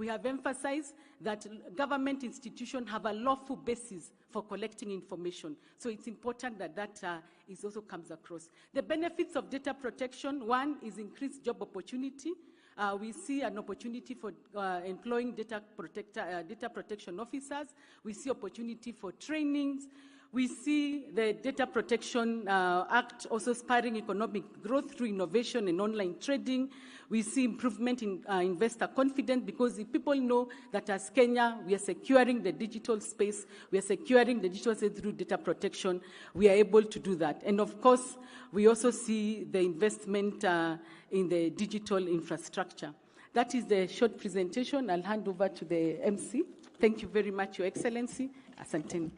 We have emphasized that government institutions have a lawful basis for collecting information. So it's important that that also comes across. The benefits of data protection, one is increased job opportunity. We see an opportunity for employing data protection officers. We see opportunity for trainings. We see the Data Protection Act also spurring economic growth through innovation and online trading. We see improvement in investor confidence, because if people know that as Kenya, we are securing the digital space, we are securing the digital space through data protection, we are able to do that. And of course, we also see the investment in the digital infrastructure. That is the short presentation. I'll hand over to the MC. Thank you very much, Your Excellency. Asanteni.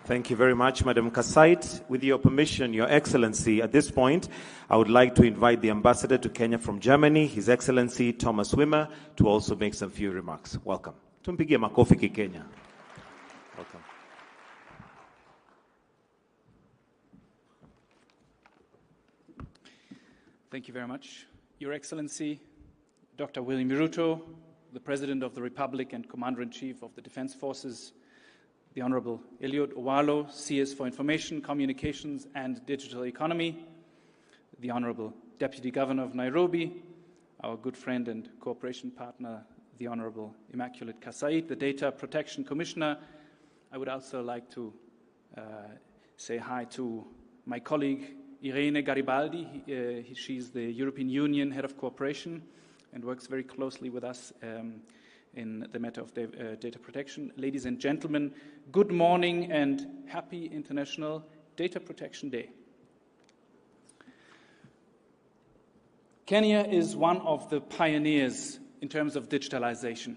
Thank you very much, Madam Kasait. With your permission, Your Excellency, at this point, I would like to invite the Ambassador to Kenya from Germany, His Excellency Thomas Wimmer, to also make some few remarks. Welcome. Tumpigie makofi ki Kenya. Welcome. Thank you very much. Your Excellency, Dr. William Ruto, the President of the Republic and Commander-in-Chief of the Defense Forces, the Honorable Eliud Owalo, CS for Information, Communications and Digital Economy, the Honorable Deputy Governor of Nairobi, our good friend and cooperation partner, the Honorable Immaculate Kasait, the Data Protection Commissioner. I would also like to say hi to my colleague, Irene Garibaldi. She's the European Union Head of Cooperation and works very closely with us in the matter of data protection. Ladies and gentlemen, good morning and happy International Data Protection Day. Kenya is one of the pioneers in terms of digitalization.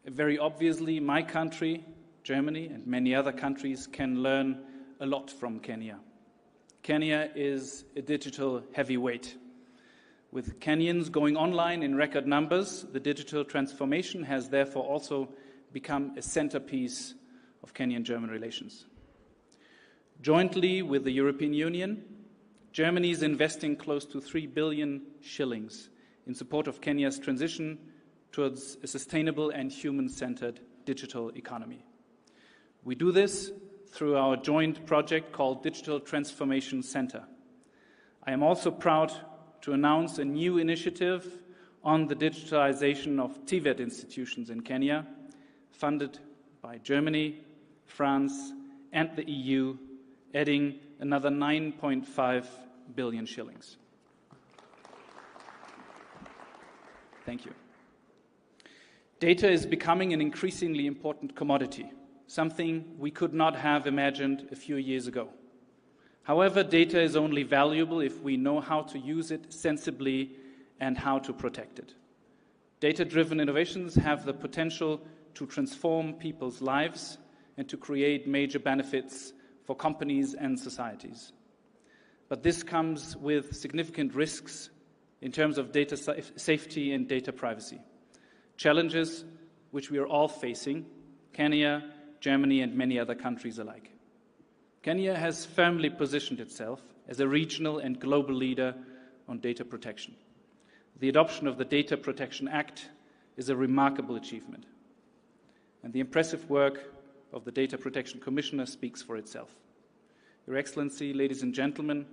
Very obviously, my country, Germany, and many other countries can learn a lot from Kenya. Kenya is a digital heavyweight. With Kenyans going online in record numbers, the digital transformation has therefore also become a centerpiece of Kenyan-German relations. Jointly with the European Union, Germany is investing close to 3 billion shillings in support of Kenya's transition towards a sustainable and human-centered digital economy. We do this through our joint project called Digital Transformation Center. I am also proud to announce a new initiative on the digitalization of TVET institutions in Kenya, funded by Germany, France, and the EU, adding another 9.5 billion shillings. Thank you. Data is becoming an increasingly important commodity, something we could not have imagined a few years ago. However, data is only valuable if we know how to use it sensibly and how to protect it. Data-driven innovations have the potential to transform people's lives and to create major benefits for companies and societies. But this comes with significant risks in terms of data safety and data privacy, challenges which we are all facing, Kenya, Germany, and many other countries alike. Kenya has firmly positioned itself as a regional and global leader on data protection. The adoption of the Data Protection Act is a remarkable achievement, and the impressive work of the Data Protection Commissioner speaks for itself. Your Excellency, ladies and gentlemen,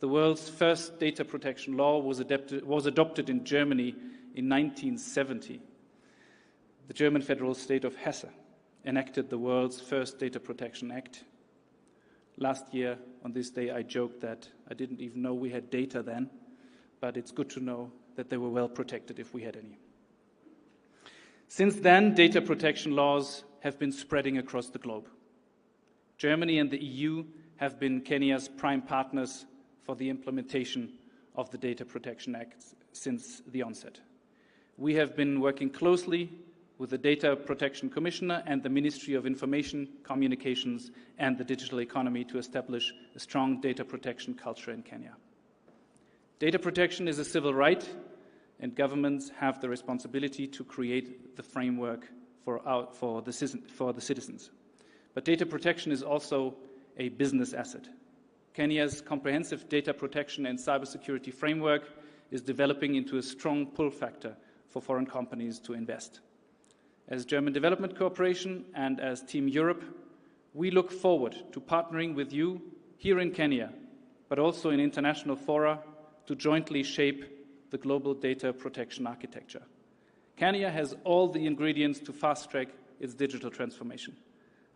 the world's first data protection law was adopted in Germany in 1970. The German federal state of Hesse enacted the world's first Data Protection Act. Last year, on this day, I joked that I didn't even know we had data then, but it's good to know that they were well protected if we had any. Since then, data protection laws have been spreading across the globe. Germany and the EU have been Kenya's prime partners for the implementation of the Data Protection Act since the onset. We have been working closely with the Data Protection Commissioner and the Ministry of Information, Communications and the Digital Economy to establish a strong data protection culture in Kenya. Data protection is a civil right, and governments have the responsibility to create the framework for the citizens. But data protection is also a business asset. Kenya's comprehensive data protection and cybersecurity framework is developing into a strong pull factor for foreign companies to invest. As German Development Cooperation and as Team Europe, we look forward to partnering with you here in Kenya, but also in international fora, to jointly shape the global data protection architecture. Kenya has all the ingredients to fast-track its digital transformation.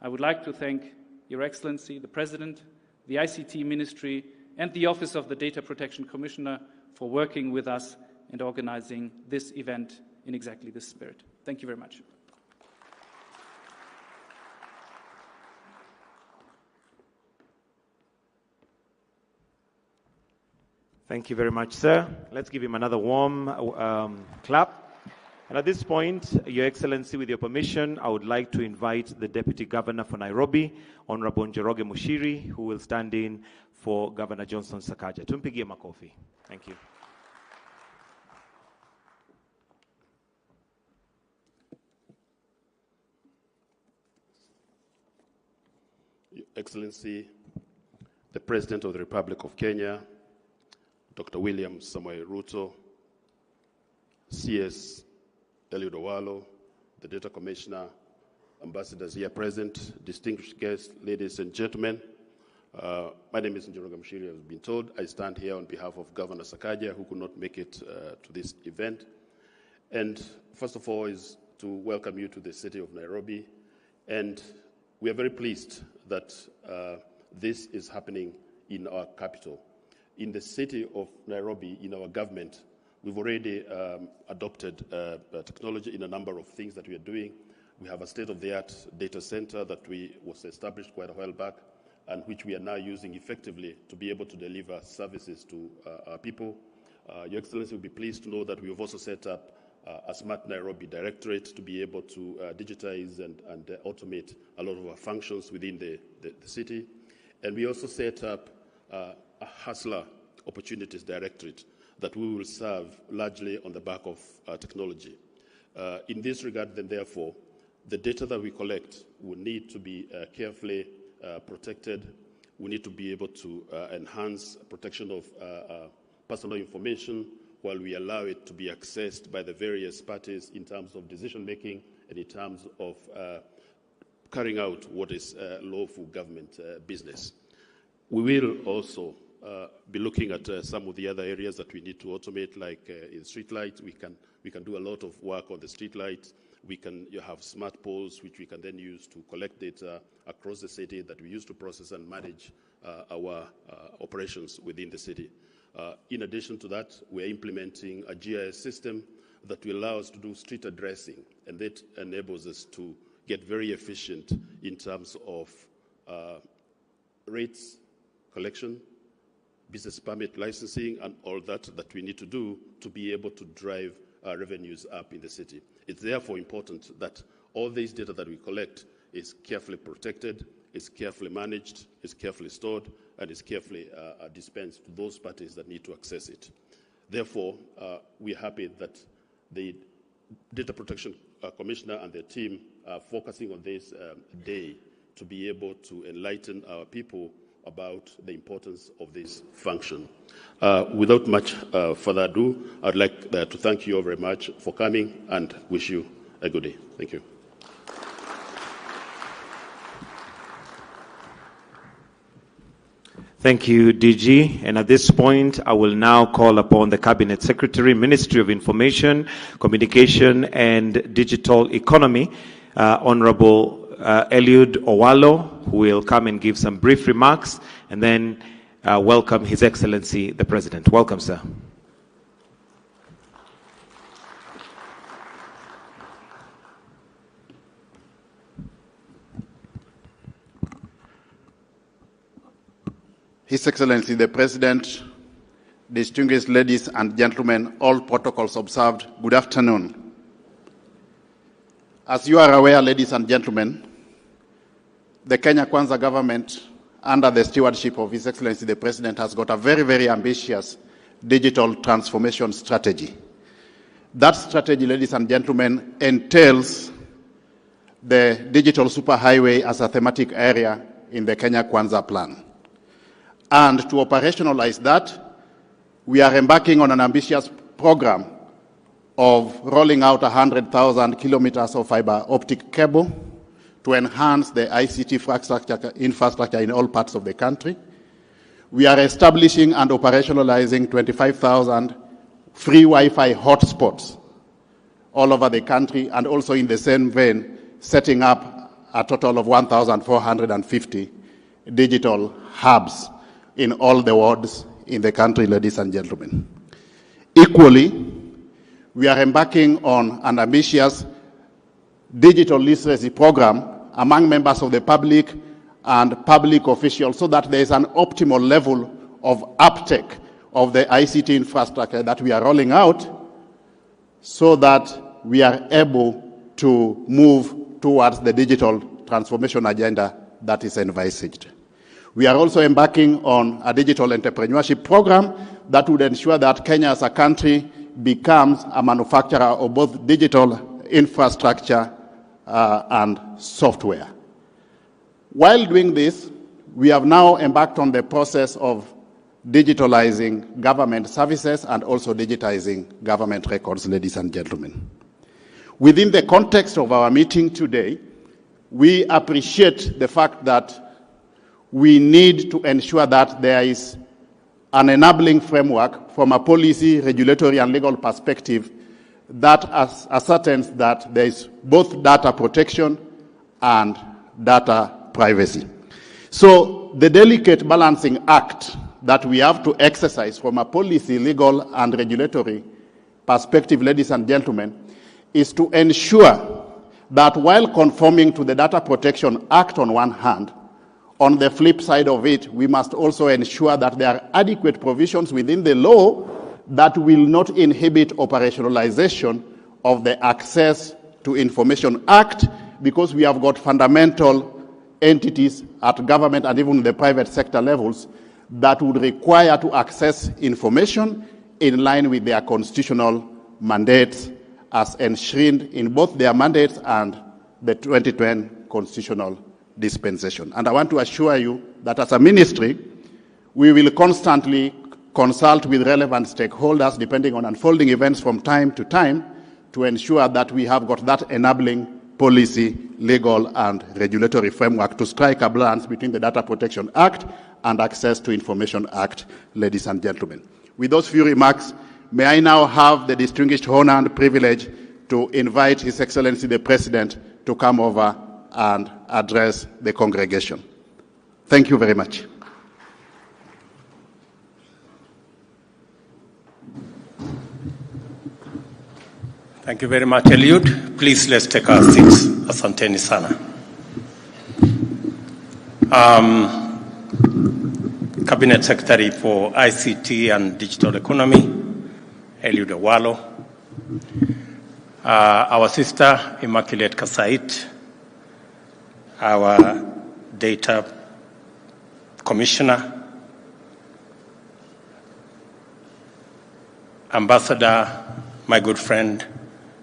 I would like to thank Your Excellency, the President, the ICT Ministry, and the Office of the Data Protection Commissioner for working with us and organizing this event in exactly this spirit. Thank you very much. Thank you very much, sir. Let's give him another warm clap. And at this point, Your Excellency, with your permission, I would like to invite the Deputy Governor for Nairobi, Honorable Njoroge Mushiri, who will stand in for Governor Johnson Sakaja. Tumpigie makofi. Thank you. Your Excellency, the President of the Republic of Kenya, Dr. William Samoei Ruto, CS Eliud Owalo, the Data Commissioner, ambassadors here present, distinguished guests, ladies and gentlemen. My name is Njoroge Mushiri, as been told. I stand here on behalf of Governor Sakaja, who could not make it to this event. And first of all is to welcome you to the city of Nairobi. And we are very pleased that this is happening in our capital. In the city of Nairobi, in our government, we've already adopted technology in a number of things that we are doing. We have a state-of-the-art data center that was established quite a while back, and which we are now using effectively to be able to deliver services to our people. Your Excellency will be pleased to know that we have also set up a Smart Nairobi Directorate to be able to digitize and automate a lot of our functions within the city. And we also set up a Hustler Opportunities Directorate that we will serve largely on the back of technology. In this regard, then, therefore, the data that we collect will need to be carefully protected. We need to be able to enhance protection of personal information while we allow it to be accessed by the various parties in terms of decision-making and in terms of carrying out what is lawful government business. We will also be looking at some of the other areas that we need to automate, like in streetlights. We can do a lot of work on the streetlights. You have smart poles, which we can then use to collect data across the city that we use to process and manage our operations within the city. In addition to that, we're implementing a GIS system that will allow us to do street addressing, and that enables us to get very efficient in terms of rates collection, business permit licensing, and all that we need to do to be able to drive revenues up in the city. It's therefore important that all this data that we collect is carefully protected, is carefully managed, is carefully stored, and is carefully dispensed to those parties that need to access it. Therefore, we're happy that the Data Protection Commissioner and their team are focusing on this day to be able to enlighten our people about the importance of this function. Without much further ado, I'd like to thank you all very much for coming and wish you a good day. Thank you. Thank you, DG. And at this point, I will now call upon the Cabinet Secretary, Ministry of Information, Communication and Digital Economy, Honorable Eliud Owalo, who will come and give some brief remarks, and then welcome His Excellency, the President. Welcome, sir. His Excellency, the President, distinguished ladies and gentlemen, all protocols observed, good afternoon. As you are aware, ladies and gentlemen, the Kenya Kwanza government, under the stewardship of His Excellency, the President, has got a very, very ambitious digital transformation strategy. That strategy, ladies and gentlemen, entails the digital superhighway as a thematic area in the Kenya Kwanza plan. And to operationalize that, we are embarking on an ambitious program of rolling out 100,000 kilometers of fiber optic cable to enhance the ICT infrastructure in all parts of the country. We are establishing and operationalizing 25,000 free Wi-Fi hotspots all over the country, and also in the same vein, setting up a total of 1,450 digital hubs in all the wards in the country, ladies and gentlemen. Equally, we are embarking on an ambitious digital literacy program among members of the public and public officials so that there is an optimal level of uptake of the ICT infrastructure that we are rolling out so that we are able to move towards the digital transformation agenda that is envisaged. We are also embarking on a digital entrepreneurship program that would ensure that Kenya as a country becomes a manufacturer of both digital infrastructure and software. While doing this, we have now embarked on the process of digitalizing government services and also digitizing government records, ladies and gentlemen. Within the context of our meeting today, we appreciate the fact that we need to ensure that there is an enabling framework from a policy, regulatory, and legal perspective that ascertains that there is both data protection and data privacy. So the delicate balancing act that we have to exercise from a policy, legal, and regulatory perspective, ladies and gentlemen, is to ensure that while conforming to the Data Protection Act on one hand, on the flip side of it, we must also ensure that there are adequate provisions within the law that will not inhibit operationalization of the Access to Information Act, because we have got fundamental entities at government and even the private sector levels that would require to access information in line with their constitutional mandates as enshrined in both their mandates and the 2010 constitutional dispensation. And I want to assure you that as a ministry, we will constantly consult with relevant stakeholders depending on unfolding events from time to time to ensure that we have got that enabling policy, legal, and regulatory framework to strike a balance between the Data Protection Act and Access to Information Act, ladies and gentlemen. With those few remarks, may I now have the distinguished honor and privilege to invite His Excellency the President to come over and address the congregation. Thank you very much. Thank you very much, Eliud. Please, let's take our seats. Asanteni sana. Cabinet Secretary for ICT and Digital Economy, Eliud Owalo. Our sister, Immaculate Kasait, our Data Commissioner, Ambassador, my good friend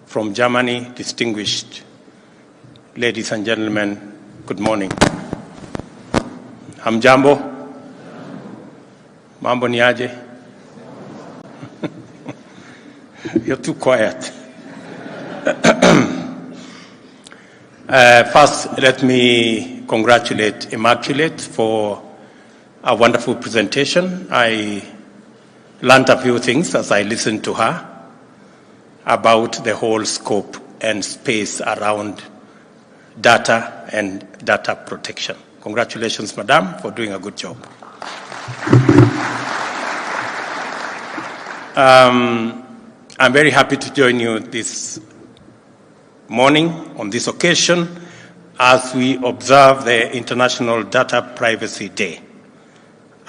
from Germany, distinguished ladies and gentlemen, good morning. Hamjambo? Mambo ni aje? You're too quiet. First, let me congratulate Immaculate for a wonderful presentation. I learned a few things as I listened to her about the whole scope and space around data and data protection. Congratulations, Madam, for doing a good job. I'm very happy to join you this morning on this occasion as we observe the International Data Privacy Day,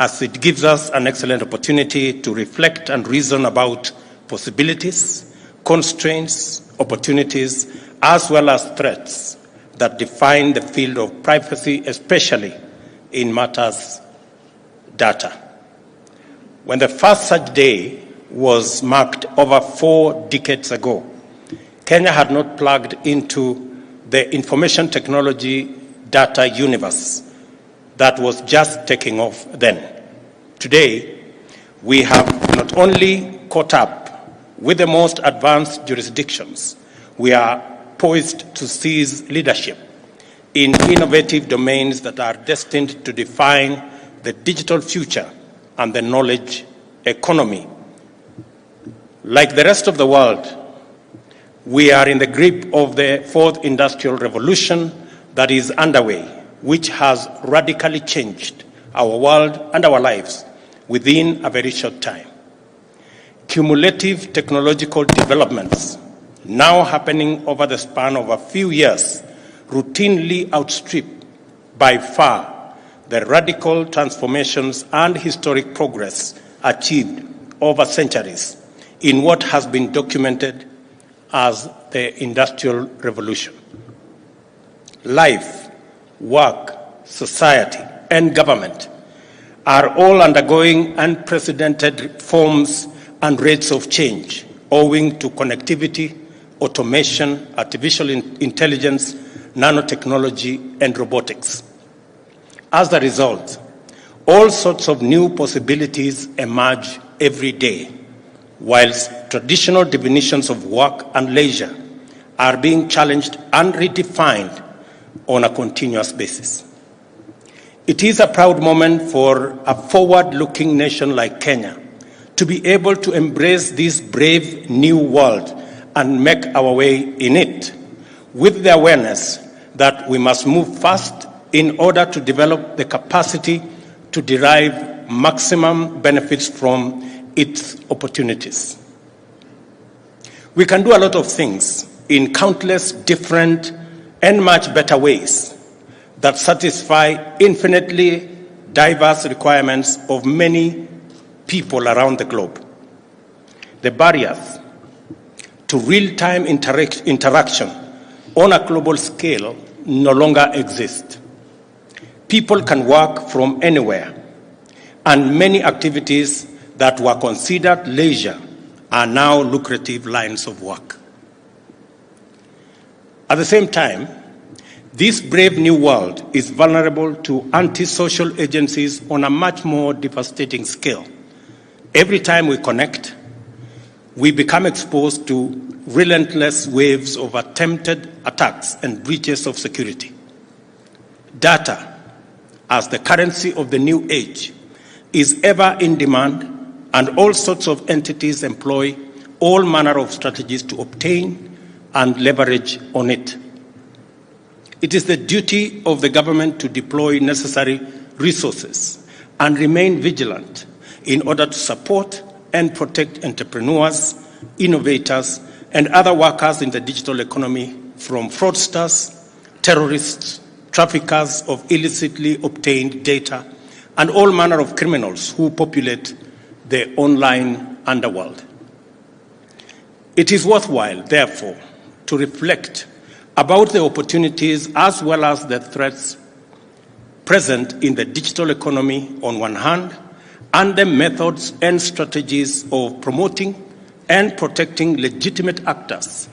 as it gives us an excellent opportunity to reflect and reason about possibilities, constraints, opportunities, as well as threats that define the field of privacy, especially in matters data. When the first such day was marked over 4 decades ago, Kenya had not plugged into the information technology data universe that was just taking off then. Today, We have not only caught up with the most advanced jurisdictions, we are poised to seize leadership in innovative domains that are destined to define the digital future and the knowledge economy. Like the rest of the world, we are in the grip of the fourth industrial revolution that is underway, which has radically changed our world and our lives within a very short time. Cumulative technological developments now happening over the span of a few years routinely outstrip by far the radical transformations and historic progress achieved over centuries in what has been documented as the Industrial Revolution. Life, work, society, and government are all undergoing unprecedented forms and rates of change owing to connectivity, automation, artificial intelligence, nanotechnology, and robotics. As a result, all sorts of new possibilities emerge every day, whilst traditional definitions of work and leisure are being challenged and redefined on a continuous basis. It is a proud moment for a forward-looking nation like Kenya to be able to embrace this brave new world and make our way in it, with the awareness that we must move fast in order to develop the capacity to derive maximum benefits from its opportunities. We can do a lot of things in countless different and much better ways that satisfy infinitely diverse requirements of many people around the globe. The barriers to real-time interaction on a global scale no longer exist. People can work from anywhere, and many activities that were considered leisure are now lucrative lines of work. At the same time, this brave new world is vulnerable to antisocial agencies on a much more devastating scale. Every time we connect, we become exposed to relentless waves of attempted attacks and breaches of security. Data, as the currency of the new age, is ever in demand, and all sorts of entities employ all manner of strategies to obtain and leverage on it. It is the duty of the government to deploy necessary resources and remain vigilant in order to support and protect entrepreneurs, innovators, and other workers in the digital economy from fraudsters, terrorists, traffickers of illicitly obtained data, and all manner of criminals who populate the online underworld. It is worthwhile, therefore, to reflect about the opportunities as well as the threats present in the digital economy on one hand, and the methods and strategies of promoting and protecting legitimate actors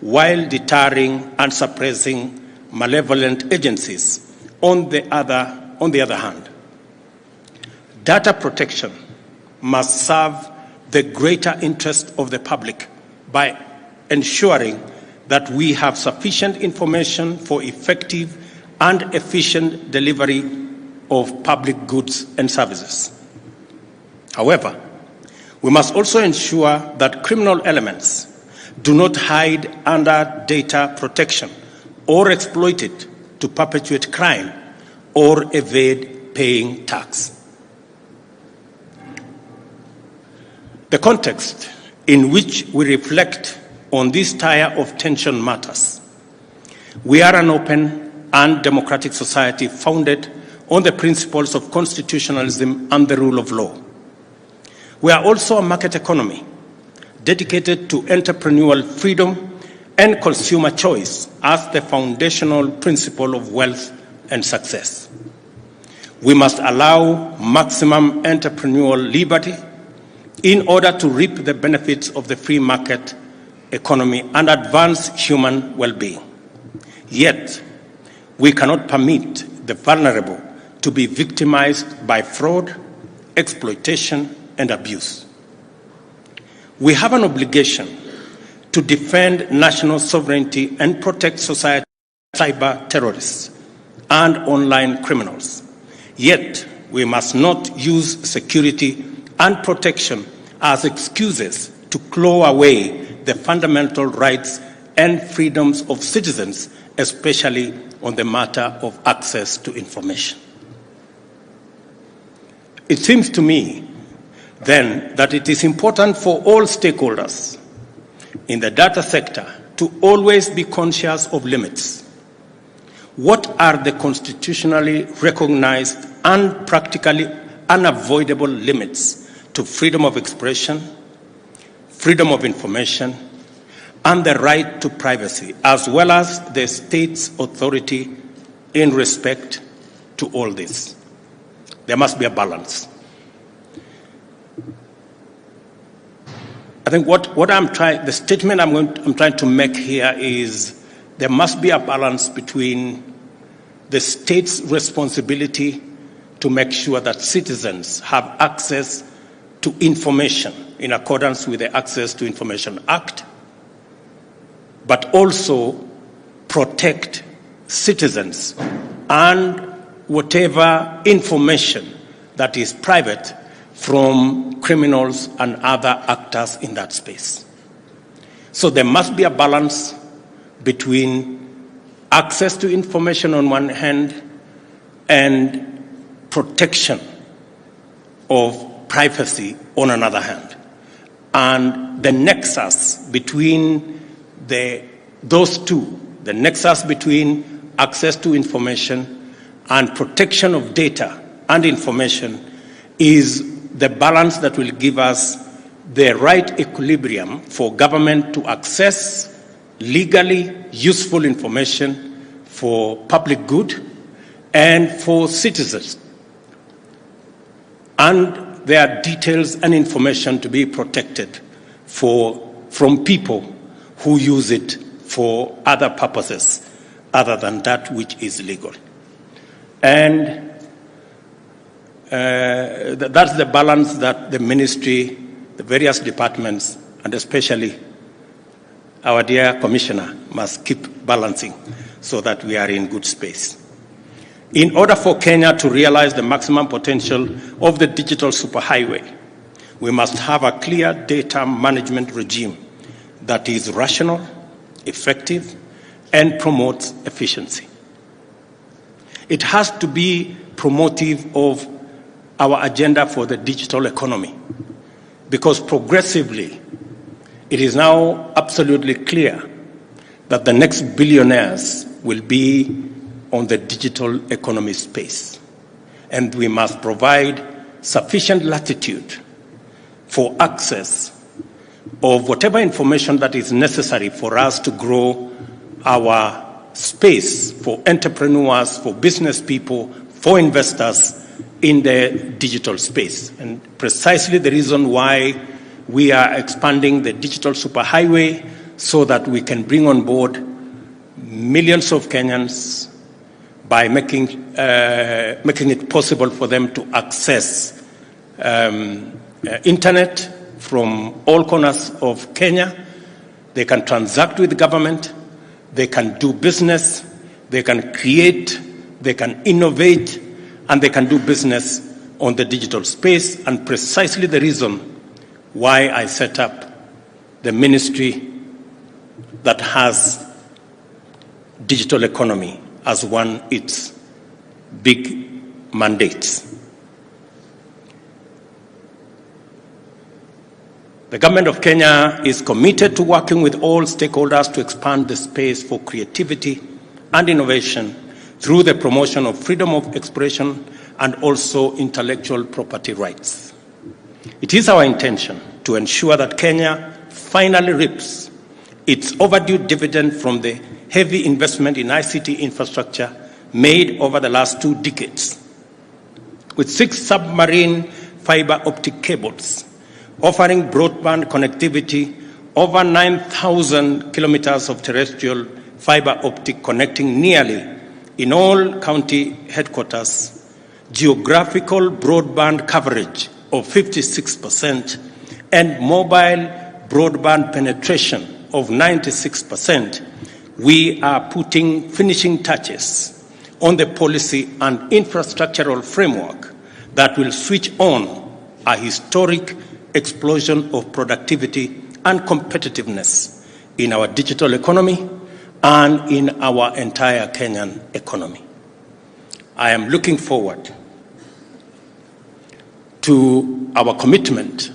while deterring and suppressing malevolent agencies on the other hand. Data protection must serve the greater interest of the public by ensuring that we have sufficient information for effective and efficient delivery of public goods and services. However, we must also ensure that criminal elements do not hide under data protection or exploit it to perpetuate crime or evade paying tax. The context in which we reflect on this tire of tension matters. We are an open and democratic society founded on the principles of constitutionalism and the rule of law. We are also a market economy dedicated to entrepreneurial freedom and consumer choice as the foundational principle of wealth and success. We must allow maximum entrepreneurial liberty in order to reap the benefits of the free market economy and advance human well-being. Yet, we cannot permit the vulnerable to be victimized by fraud, exploitation, and abuse. We have an obligation to defend national sovereignty and protect society from cyber terrorists and online criminals. Yet, we must not use security and protection as excuses to claw away the fundamental rights and freedoms of citizens, especially on the matter of access to information. It seems to me, then, that it is important for all stakeholders in the data sector to always be conscious of limits. What are the constitutionally recognized and practically unavoidable limits to freedom of expression, freedom of information, and the right to privacy, as well as the state's authority in respect to all this? There must be a balance. I think the statement I'm trying to make here is there must be a balance between the state's responsibility to make sure that citizens have access to information in accordance with the Access to Information Act, but also protect citizens and whatever information that is private from criminals and other actors in that space. So there must be a balance between access to information on one hand and protection of privacy on another hand. And the nexus between those two, the nexus between access to information and protection of data and information, is the balance that will give us the right equilibrium for government to access legally useful information for public good and for citizens. And there are details and information to be protected from people who use it for other purposes other than that which is legal. And that's the balance that the ministry, the various departments, and especially our dear commissioner must keep balancing so that we are in good space. In order for Kenya to realize the maximum potential of the digital superhighway, we must have a clear data management regime that is rational, effective, and promotes efficiency. It has to be promotive of our agenda for the digital economy, because progressively it is now absolutely clear that the next billionaires will be on the digital economy space. And we must provide sufficient latitude for access of whatever information that is necessary for us to grow our space for entrepreneurs, for business people, for investors in the digital space. And precisely the reason why we are expanding the digital superhighway so that we can bring on board millions of Kenyans by making it possible for them to access internet from all corners of Kenya. They can transact with government, they can do business, they can create, they can innovate, and they can do business on the digital space. And precisely the reason why I set up the ministry that has digital economy as one of its big mandates. The government of Kenya is committed to working with all stakeholders to expand the space for creativity and innovation through the promotion of freedom of expression and also intellectual property rights. It is our intention to ensure that Kenya finally reaps its overdue dividend from the heavy investment in ICT infrastructure made over the last 2 decades. With 6 submarine fiber optic cables offering broadband connectivity, over 9,000 kilometers of terrestrial fiber optic connecting nearly in all county headquarters, geographical broadband coverage of 56% and mobile broadband penetration of 96%, we are putting finishing touches on the policy and infrastructural framework that will switch on a historic explosion of productivity and competitiveness in our digital economy and in our entire Kenyan economy. I am looking forward to our commitment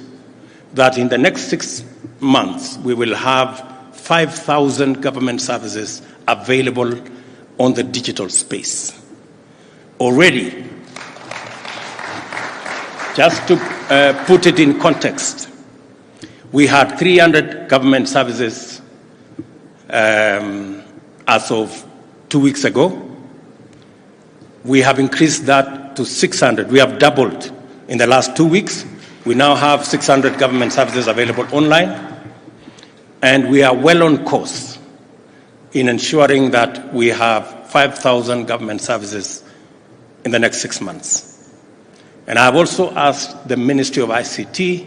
that in the next 6 months we will have 5,000 government services available on the digital space. Already, just to put it in context, we had 300 government services as of 2 weeks ago. We have increased that to 600. We have doubled in the last 2 weeks. We now have 600 government services available online, and we are well on course in ensuring that we have 5,000 government services in the next 6 months. And I have also asked the Ministry of ICT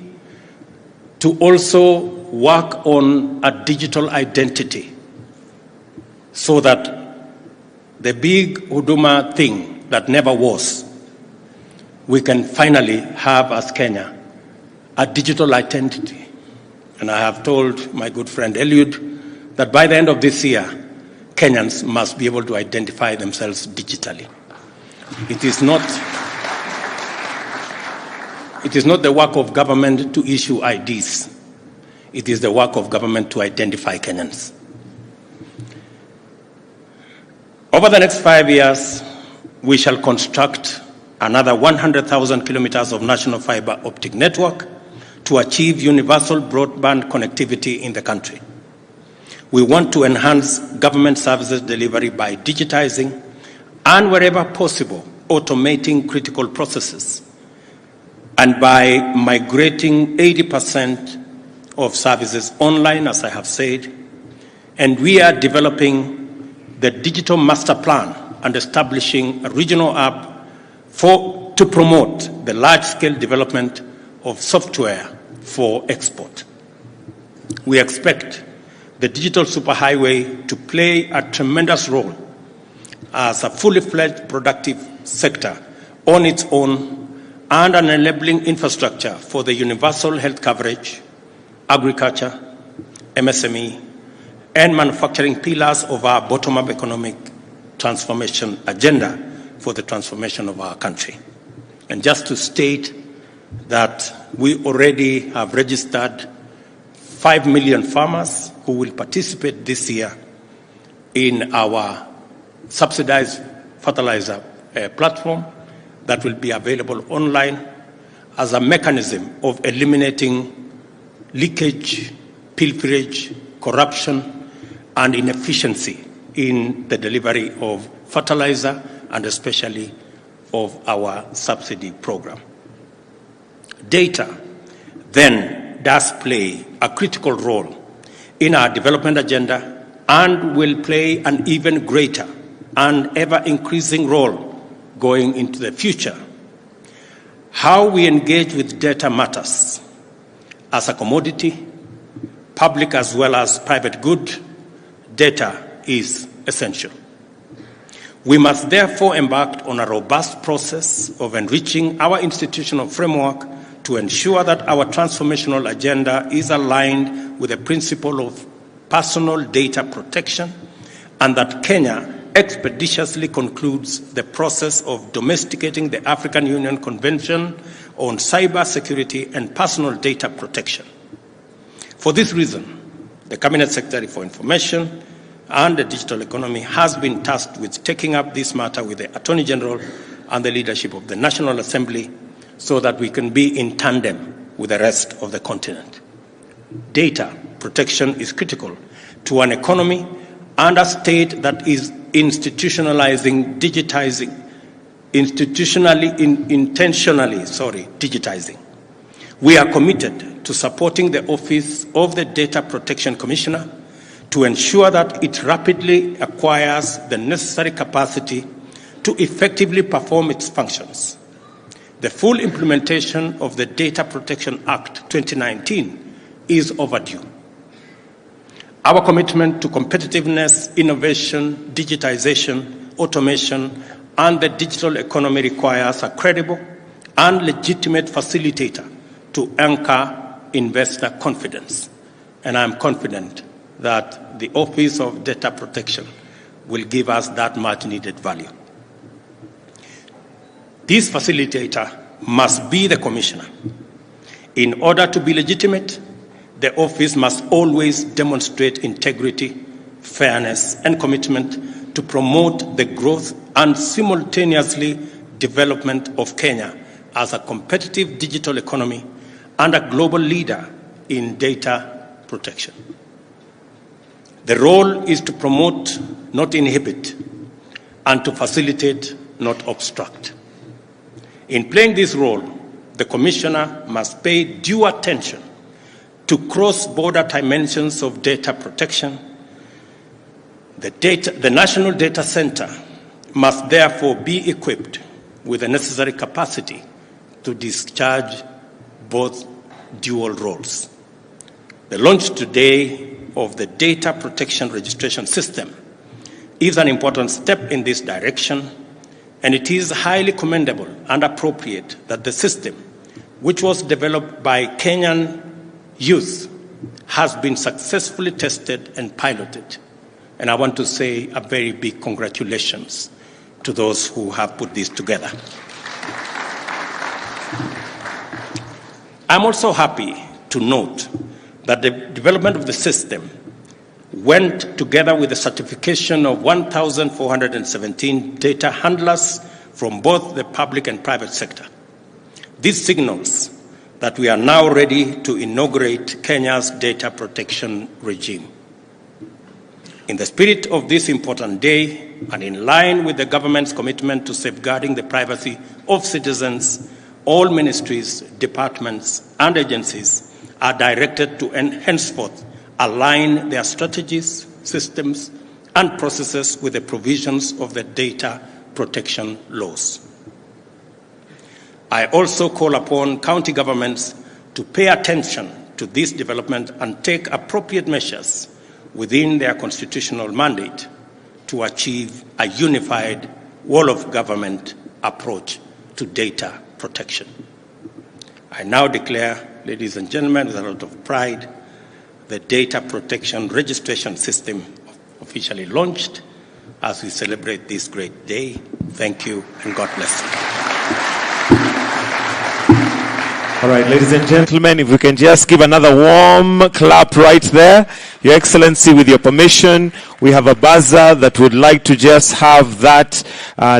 to also work on a digital identity so that the big huduma thing that never was, we can finally have as Kenya a digital identity. And I have told my good friend Eliud that by the end of this year, Kenyans must be able to identify themselves digitally. It is not the work of government to issue IDs. It is the work of government to identify Kenyans. Over the next 5 years, we shall construct another 100,000 kilometers of national fiber optic network to achieve universal broadband connectivity in the country. We want to enhance government services delivery by digitizing and, wherever possible, automating critical processes, and by migrating 80% of services online, as I have said. And we are developing the digital master plan and establishing a regional hub to promote the large-scale development of software for export. We expect the digital superhighway to play a tremendous role as a fully fledged productive sector on its own and an enabling infrastructure for the universal health coverage, agriculture, MSME, and manufacturing pillars of our bottom-up economic transformation agenda for the transformation of our country. And just to state that we already have registered 5 million farmers who will participate this year in our subsidized fertilizer platform that will be available online as a mechanism of eliminating leakage, pilferage, corruption, and inefficiency in the delivery of fertilizer and especially of our subsidy program. Data then does play a critical role in our development agenda and will play an even greater and ever-increasing role going into the future. How we engage with data matters. As a commodity, public as well as private good, data is essential. We must therefore embark on a robust process of enriching our institutional framework to ensure that our transformational agenda is aligned with the principle of personal data protection and that Kenya expeditiously concludes the process of domesticating the African Union Convention on Cyber Security and Personal Data Protection. For this reason, the Cabinet Secretary for Information and the Digital Economy has been tasked with taking up this matter with the Attorney General and the leadership of the National Assembly so that we can be in tandem with the rest of the continent. Data protection is critical to an economy and a state that is digitizing. We are committed to supporting the Office of the Data Protection Commissioner to ensure that it rapidly acquires the necessary capacity to effectively perform its functions. the full implementation of the Data Protection Act 2019 is overdue. Our commitment to competitiveness, innovation, digitization, automation, and the digital economy requires a credible and legitimate facilitator to anchor investor confidence. And I'm confident that the Office of Data Protection will give us that much needed value. This facilitator must be the commissioner. In order to be legitimate, the office must always demonstrate integrity, fairness, and commitment to promote the growth and simultaneously development of Kenya as a competitive digital economy and a global leader in data protection. The role is to promote, not inhibit, and to facilitate, not obstruct. In playing this role, the Commissioner must pay due attention to cross-border dimensions of data protection. The National Data Center must therefore be equipped with the necessary capacity to discharge both dual roles. The launch today of the Data Protection Registration System is an important step in this direction, and it is highly commendable and appropriate that the system, which was developed by Kenyan youth, has been successfully tested and piloted. And I want to say a very big congratulations to those who have put this together. I'm also happy to note that the development of the system went together with the certification of 1,417 data handlers from both the public and private sector. This signals that we are now ready to inaugurate Kenya's data protection regime. In the spirit of this important day, and in line with the government's commitment to safeguarding the privacy of citizens, all ministries, departments, and agencies are directed to henceforth align their strategies, systems, and processes with the provisions of the data protection laws. I also call upon county governments to pay attention to this development and take appropriate measures within their constitutional mandate to achieve a unified whole-of-government approach to data protection. I now declare, ladies and gentlemen, with a lot of pride, the Data Protection Registration System officially launched as we celebrate this great day. Thank you, and God bless you. All right, ladies and gentlemen, if we can just give another warm clap right there. Your Excellency, with your permission, we have a buzzer that would like to just have that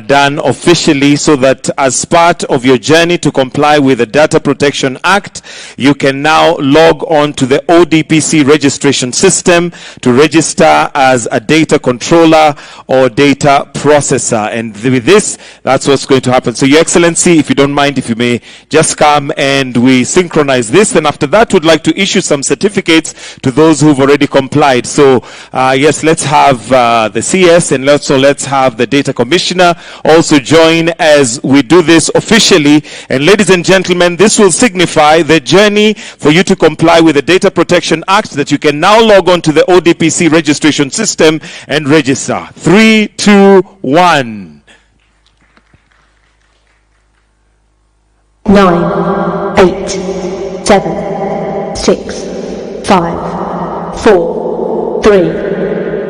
done officially, so that as part of your journey to comply with the Data Protection Act, you can now log on to the ODPC registration system to register as a data controller or data processor. And with this, that's what's going to happen. So, Your Excellency, if you don't mind, if you may just come and we synchronize this. Then after that, we'd like to issue some certificates to those who've already complied. So, yes, let's have the CS, and also let's have the Data Commissioner also join as we do this officially. And ladies and gentlemen, this will signify the journey for you to comply with the Data Protection Act, that you can now log on to the ODPC registration system and register. 3, 2, 1. 9, 8, 7, 6, 5, 4, 3,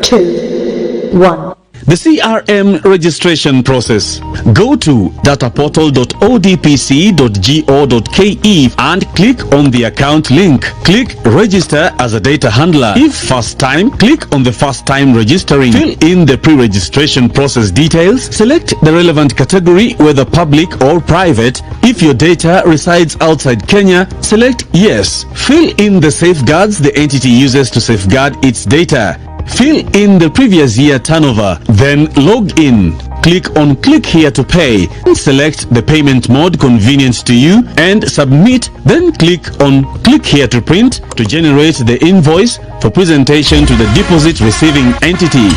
2, 1. The CRM registration process. Go to dataportal.odpc.go.ke and click on the account link. Click register as a data handler. If first time, click on the first time registering. Fill in the pre-registration process details. Select the relevant category, whether public or private. If your data resides outside Kenya, select yes. Fill in the safeguards the entity uses to safeguard its data. Fill in the previous year turnover, then log in. Click on Click Here to Pay. Select the payment mode convenient to you and submit. Then click on Click Here to Print to generate the invoice for presentation to the deposit receiving entity.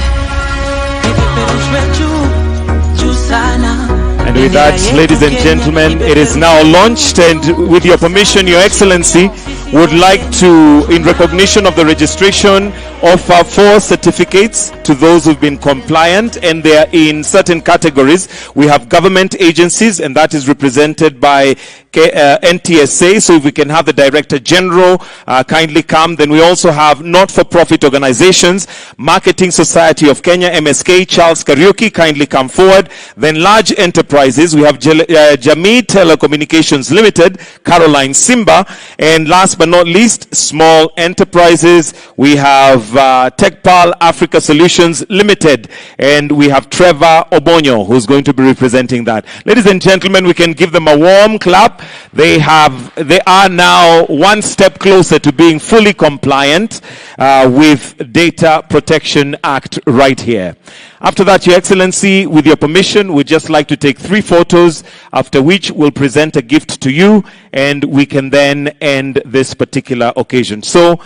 And with that, ladies and gentlemen, it is now launched, and with your permission, Your Excellency, would like to, in recognition of the registration, offer 4 certificates to those who've been compliant, and they are in certain categories. We have government agencies, and that is represented by NTSA, so if we can have the Director General kindly come. Then we also have not-for-profit organizations, Marketing Society of Kenya, MSK, Charles Kariuki, kindly come forward. Then large enterprises, we have Jamii Telecommunications Limited, Caroline Simba, and last but not least, small enterprises, we have TechPal Africa Solutions Limited, and we have Trevor Obonyo, who's going to be representing that. Ladies and gentlemen, we can give them a warm clap. They are now one step closer to being fully compliant with Data Protection Act right here. After that, Your Excellency, with your permission, we'd just like to take 3 photos, after which we'll present a gift to you, and we can then end this particular occasion. So,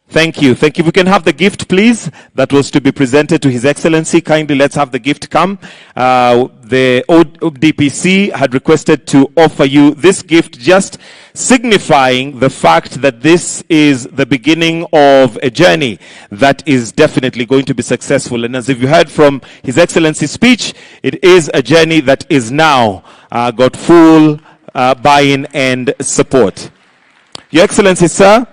thank you. Thank you. We can have the gift, please. That was to be presented to His Excellency. Kindly, let's have the gift come. The ODPC had requested to offer you this gift, just signifying the fact that this is the beginning of a journey that is definitely going to be successful. And as if you heard from His Excellency's speech, it is a journey that is now got full buy-in and support. Your Excellency, sir,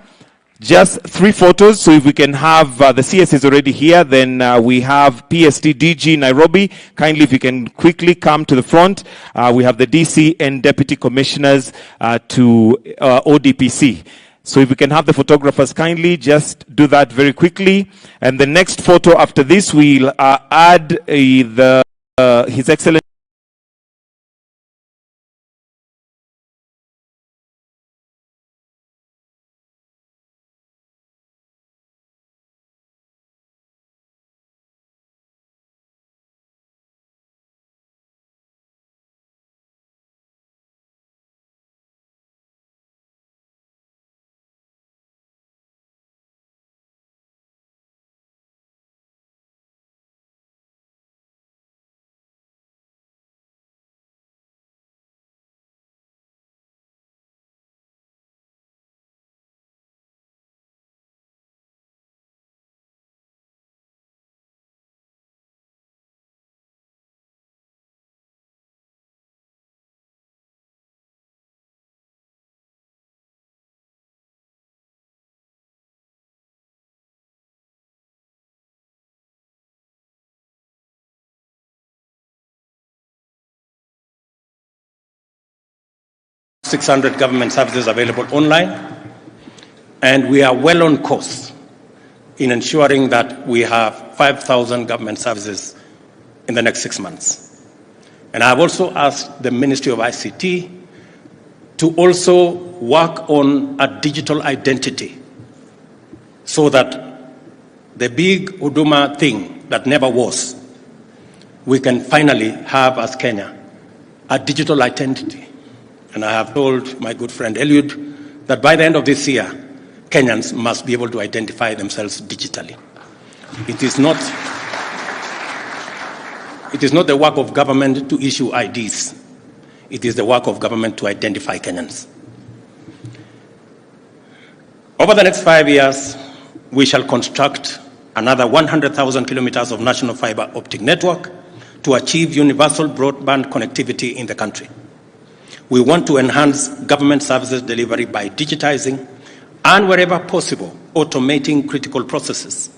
just 3 photos, so if we can have, the CS is already here, then we have PSD DG Nairobi. Kindly, if you can quickly come to the front. We have the DC and Deputy Commissioners to ODPC. So if we can have the photographers kindly, just do that very quickly. And the next photo after this, we'll add His Excellency. 600 government services available online, and we are well on course in ensuring that we have 5,000 government services in the next 6 months. And I have also asked the Ministry of ICT to also work on a digital identity so that the big Huduma thing that never was, we can finally have as Kenya a digital identity. And I have told my good friend Eliud that by the end of this year, Kenyans must be able to identify themselves digitally. It is not the work of government to issue IDs. It is the work of government to identify Kenyans. Over the next 5 years, we shall construct another 100,000 kilometers of national fiber optic network to achieve universal broadband connectivity in the country. We want to enhance government services delivery by digitizing and, wherever possible, automating critical processes,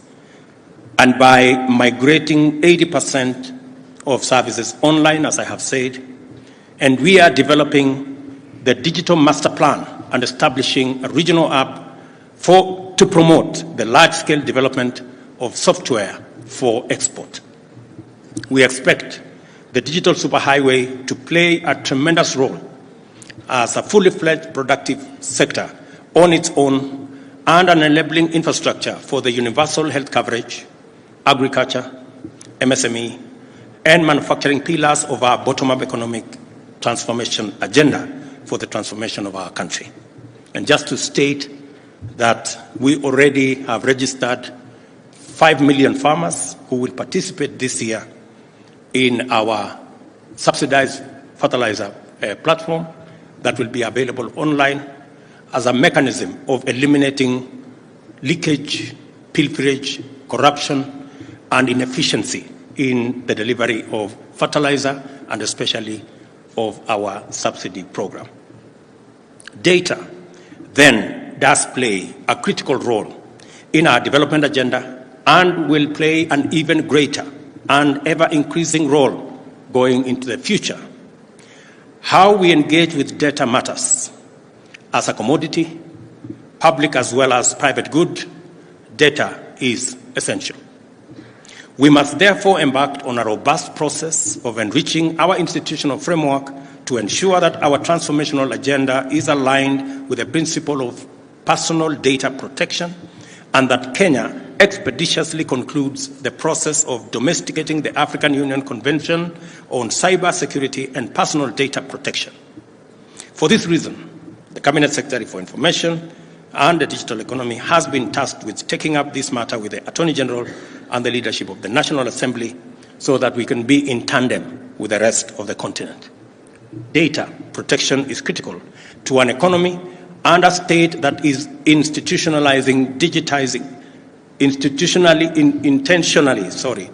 and by migrating 80% of services online, as I have said. And we are developing the digital master plan and establishing a regional hub to promote the large-scale development of software for export. We expect the digital superhighway to play a tremendous role as a fully fledged productive sector on its own and an enabling infrastructure for the universal health coverage, agriculture, MSME, and manufacturing pillars of our bottom-up economic transformation agenda for the transformation of our country. And just to state that we already have registered 5 million farmers who will participate this year in our subsidized fertilizer platform that will be available online as a mechanism of eliminating leakage, pilferage, corruption, and inefficiency in the delivery of fertilizer and especially of our subsidy program. Data then does play a critical role in our development agenda and will play an even greater and ever-increasing role going into the future. How we engage with data matters. As a commodity, public as well as private good, data is essential. We must therefore embark on a robust process of enriching our institutional framework to ensure that our transformational agenda is aligned with the principle of personal data protection and that Kenya expeditiously concludes the process of domesticating the African Union Convention on Cyber Security and Personal Data Protection. For this reason, the Cabinet Secretary for Information and the Digital Economy has been tasked with taking up this matter with the Attorney General and the leadership of the National Assembly so that we can be in tandem with the rest of the continent. Data protection is critical to an economy and a state that is intentionally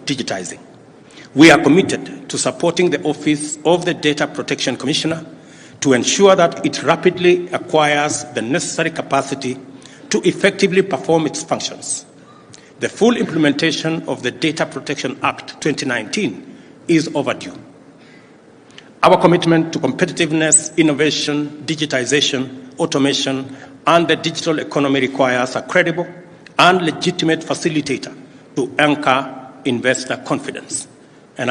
digitizing. We are committed to supporting the Office of the Data Protection Commissioner to ensure that it rapidly acquires the necessary capacity to effectively perform its functions. The full implementation of the Data Protection Act 2019 is overdue. Our commitment to competitiveness, innovation, digitization, automation, and the digital economy requires a credible and legitimate facilitator to anchor investor confidence.